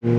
Since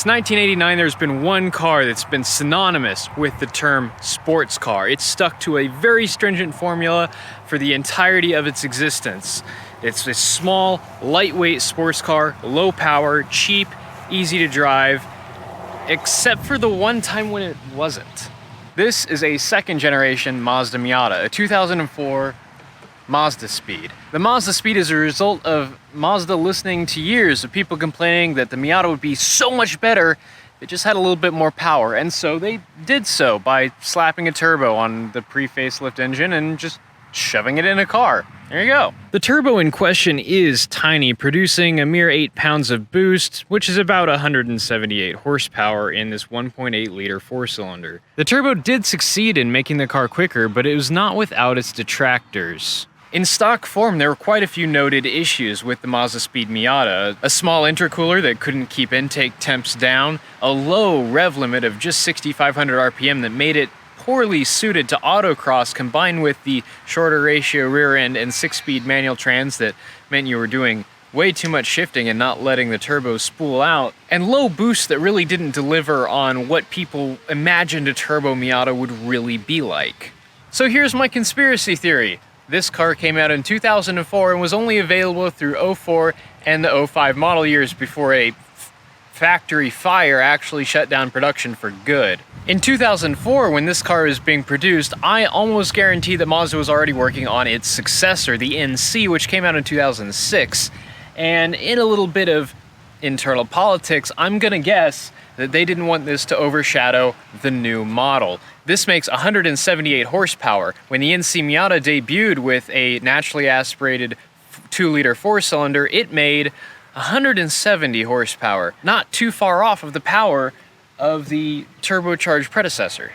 1989, there's been one car that's been synonymous with the term sports car. It's stuck to a very stringent formula for the entirety of its existence. It's a small, lightweight sports car, low power, cheap, easy to drive, except for the one time when it wasn't. This is a second generation Mazda Miata, a 2004 Mazdaspeed. The Mazdaspeed is a result of Mazda listening to years of people complaining that the Miata would be so much better if it just had a little bit more power, and so they did so by slapping a turbo on the pre-facelift engine and just shoving it in a car. There you go. The turbo in question is tiny, producing a mere 8 pounds of boost, which is about 178 horsepower in this 1.8 liter four-cylinder. The turbo did succeed in making the car quicker, but it was not without its detractors. In stock form, there were quite a few noted issues with the Mazdaspeed Miata. A small intercooler that couldn't keep intake temps down, a low rev limit of just 6,500 RPM that made it poorly suited to autocross, combined with the shorter ratio rear end and 6-speed manual trans that meant you were doing way too much shifting and not letting the turbo spool out, and low boost that really didn't deliver on what people imagined a turbo Miata would really be like. So here's my conspiracy theory. This car came out in 2004 and was only available through 04 and the 05 model years before a factory fire actually shut down production for good. In 2004, when this car was being produced, I almost guarantee that Mazda was already working on its successor, the NC, which came out in 2006. And in a little bit of internal politics, I'm gonna guess that they didn't want this to overshadow the new model. This makes 178 horsepower. When the NC Miata debuted with a naturally aspirated 2-liter four-cylinder, it made 170 horsepower, not too far off of the power of the turbocharged predecessor.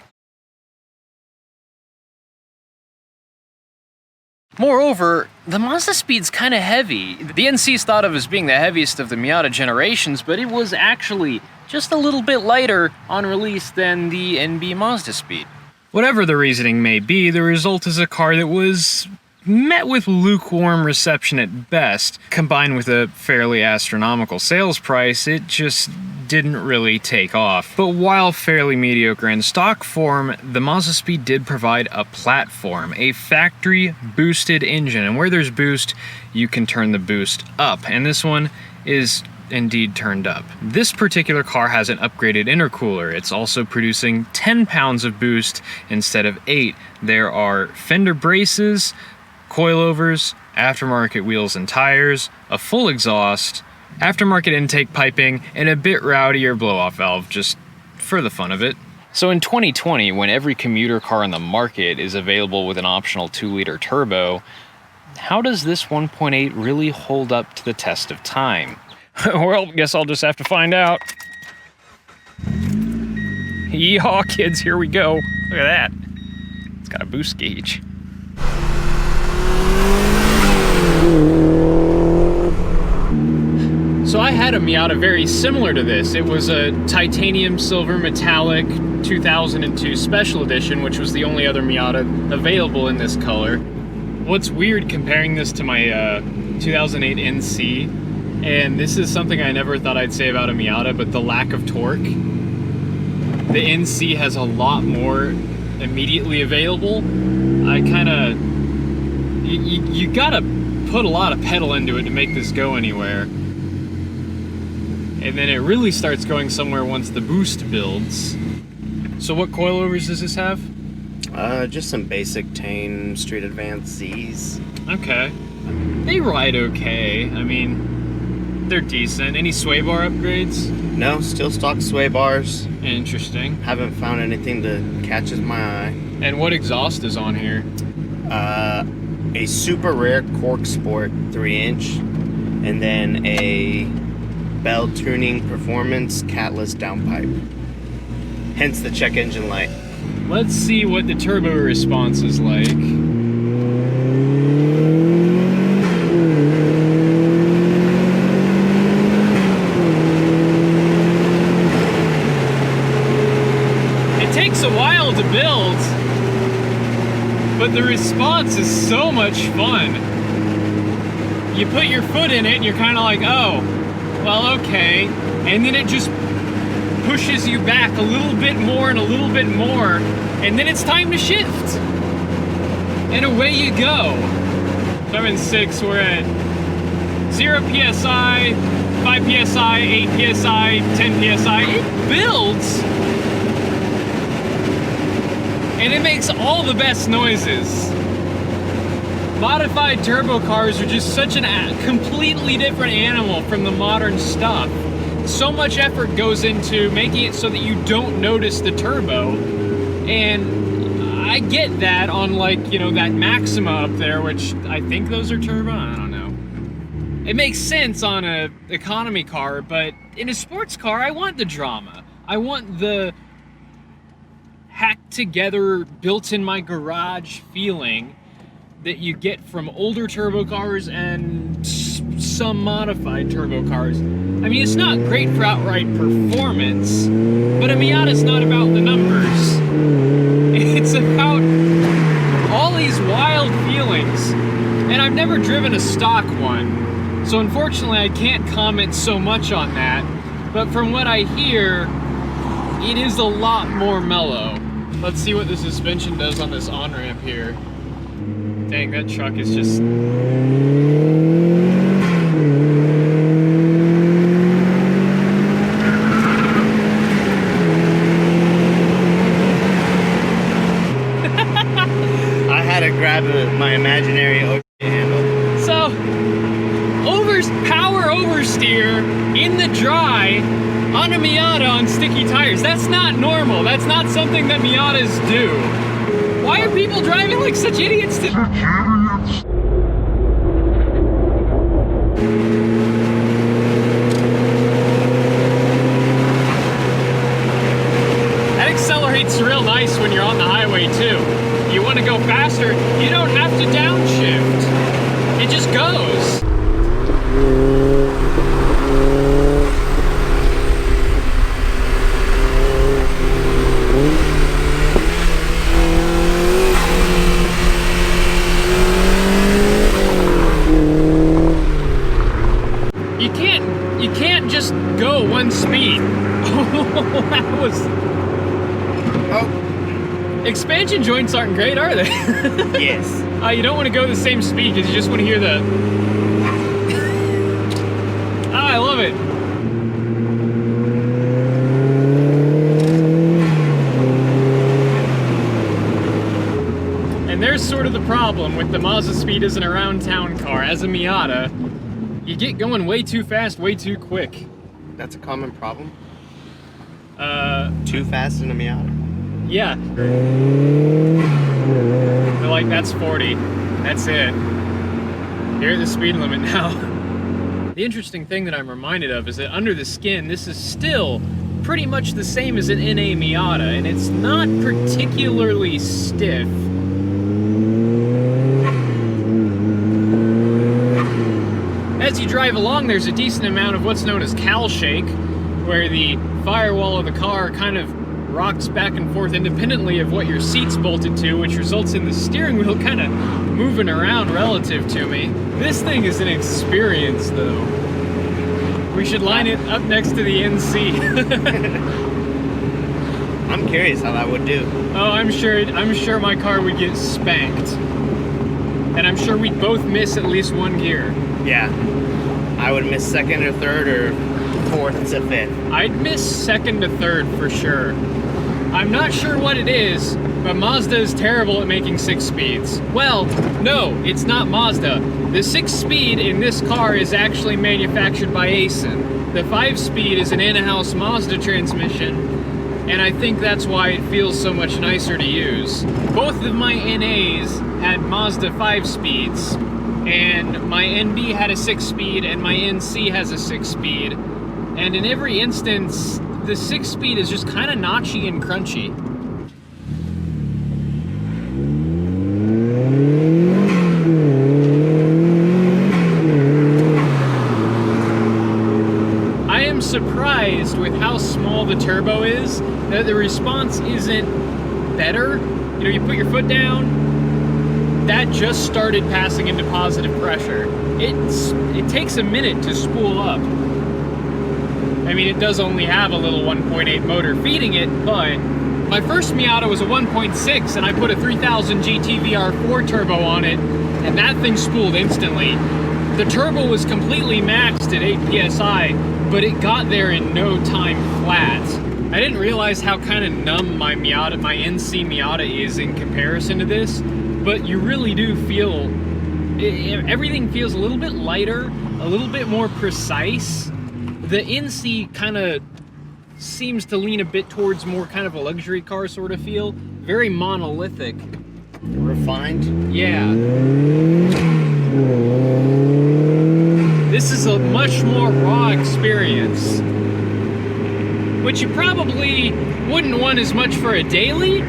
Moreover, the Mazdaspeed's kind of heavy. The NC's thought of as being the heaviest of the Miata generations, but it was actually just a little bit lighter on release than the NB Mazdaspeed. Whatever the reasoning may be, the result is a car that was met with lukewarm reception at best. Combined with a fairly astronomical sales price, it just didn't really take off. But while fairly mediocre in stock form, the Mazdaspeed did provide a platform, a factory boosted engine, and where there's boost, you can turn the boost up, and this one is indeed turned up. This particular car has an upgraded intercooler. It's also producing 10 pounds of boost instead of 8. There are fender braces, coilovers, aftermarket wheels and tires, a full exhaust, aftermarket intake piping, and a bit rowdier blow-off valve, just for the fun of it. So in 2020, when every commuter car on the market is available with an optional 2-liter turbo, how does this 1.8 really hold up to the test of time? Well, guess I'll just have to find out. Yeehaw, kids, here we go. Look at that. It's got a boost gauge. So I had a Miata very similar to this. It was a titanium silver metallic 2002 special edition, which was the only other Miata available in this color. What's weird comparing this to my 2008 NC, and this is something I never thought I'd say about a Miata, but the lack of torque. The NC has a lot more immediately available. I kind of, you gotta put a lot of pedal into it to make this go anywhere. And then it really starts going somewhere once the boost builds. So what coilovers does this have? Just some basic Tane Street Advance Z's. Okay. They ride okay. I mean, they're decent. Any sway bar upgrades? No, still stock sway bars. Interesting. Haven't found anything that catches my eye. And what exhaust is on here? A super rare Cork Sport 3-inch, and then a Bell Tuning Performance catless downpipe. Hence the check engine light. Let's see what the turbo response is like. It takes a while to build, but the response is so much fun. You put your foot in it and you're kind of like, oh, well, okay. And then it just pushes you back a little bit more and a little bit more. And then it's time to shift. And away you go. So I'm in 6, we're at 0 PSI, 5 PSI, 8 PSI, 10 PSI. It builds. And it makes all the best noises. Modified turbo cars are just such a completely different animal from the modern stuff. So much effort goes into making it so that you don't notice the turbo. And I get that on, like, you know, that Maxima up there, which I think those are turbo, I don't know. It makes sense on a economy car, but in a sports car, I want the drama. I want the hacked together, built in my garage feeling that you get from older turbo cars and some modified turbo cars. I mean, it's not great for outright performance, but a Miata's not about the numbers. It's about all these wild feelings. And I've never driven a stock one, so unfortunately I can't comment so much on that. But from what I hear, it is a lot more mellow. Let's see what the suspension does on this on-ramp here. Dang, that truck is just... I had to grab my imaginary handle. So, power oversteer in the dry on a Miata on sticky tires. That's not normal. That's not something that Miatas do. Why are people driving like such idiots today? That accelerates real nice when you're on the highway too. You want to go faster, you don't have to downshift. It just goes. You can't just go one speed. Oh, that was... Oh. Expansion joints aren't great, are they? Yes. You don't want to go the same speed because you just want to hear the... I love it. And there's sort of the problem with the Mazdaspeed as an around town car. As a Miata, you get going way too fast, way too quick. That's a common problem? Too fast in a Miata? Yeah. They're like, that's 40. That's it. You're at the speed limit now. The interesting thing that I'm reminded of is that under the skin, this is still pretty much the same as an NA Miata, and it's not particularly stiff. As you drive along, there's a decent amount of what's known as cowl shake, where the firewall of the car kind of rocks back and forth independently of what your seat's bolted to, which results in the steering wheel kind of moving around relative to me. This thing is an experience, though. We should line it up next to the NC. I'm curious how that would do. Oh, I'm sure my car would get spanked. And I'm sure we'd both miss at least one gear. Yeah. I would miss second or third or fourth to fifth. I'd miss second to third for sure. I'm not sure what it is, but Mazda is terrible at making 6 speeds. Well, no, it's not Mazda. The 6-speed in this car is actually manufactured by Aisin. The 5-speed is an in-house Mazda transmission, and I think that's why it feels so much nicer to use. Both of my NAs had Mazda 5-speeds, and my NB had a 6-speed, and my NC has a 6-speed. And in every instance, the 6-speed is just kind of notchy and crunchy. I am surprised with how small the turbo is, that the response isn't better. You know, you put your foot down, that just started passing into positive pressure. It takes a minute to spool up. I mean, it does only have a little 1.8 motor feeding it, but my first Miata was a 1.6 and I put a 3000 GT VR4 turbo on it, and that thing spooled instantly. The turbo was completely maxed at 8 PSI, but it got there in no time flat. I didn't realize how kind of numb my Miata, my NC Miata is in comparison to this, but you really do feel, everything feels a little bit lighter, a little bit more precise. The NC kind of seems to lean a bit towards more kind of a luxury car sort of feel. Very monolithic. Refined? Yeah. This is a much more raw experience, which you probably wouldn't want as much for a daily,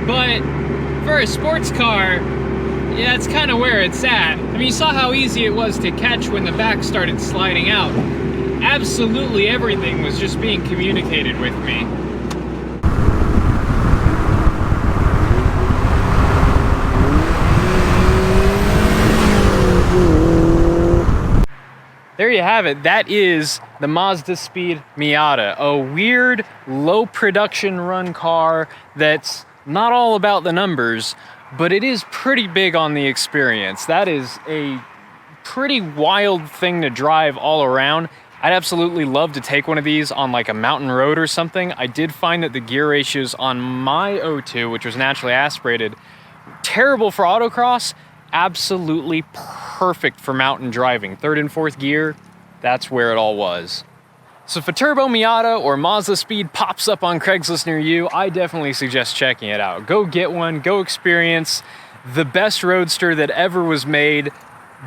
but for a sports car, yeah, that's kind of where it's at. I mean, you saw how easy it was to catch when the back started sliding out. Absolutely everything was just being communicated with me. There you have it. That is the Mazdaspeed Miata, a weird, low production run car that's not all about the numbers, but it is pretty big on the experience. That is a pretty wild thing to drive all around. I'd absolutely love to take one of these on like a mountain road or something. I did find that the gear ratios on my O2, which was naturally aspirated, terrible for autocross, absolutely perfect for mountain driving. Third and fourth gear, that's where it all was. So if a turbo Miata or Mazdaspeed pops up on Craigslist near you, I definitely suggest checking it out. Go get one, go experience the best roadster that ever was made,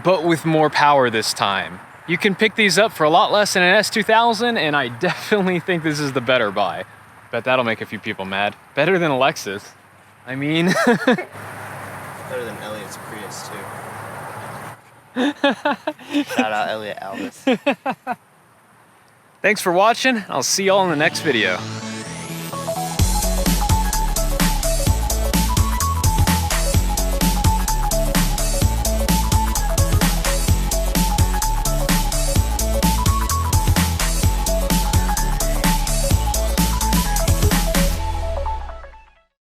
but with more power this time. You can pick these up for a lot less than an S2000, and I definitely think this is the better buy. Bet that'll make a few people mad. Better than a Lexus. I mean... Better than Elliot's Prius, too. Shout out Elliot Albus. Thanks for watching. I'll see y'all in the next video.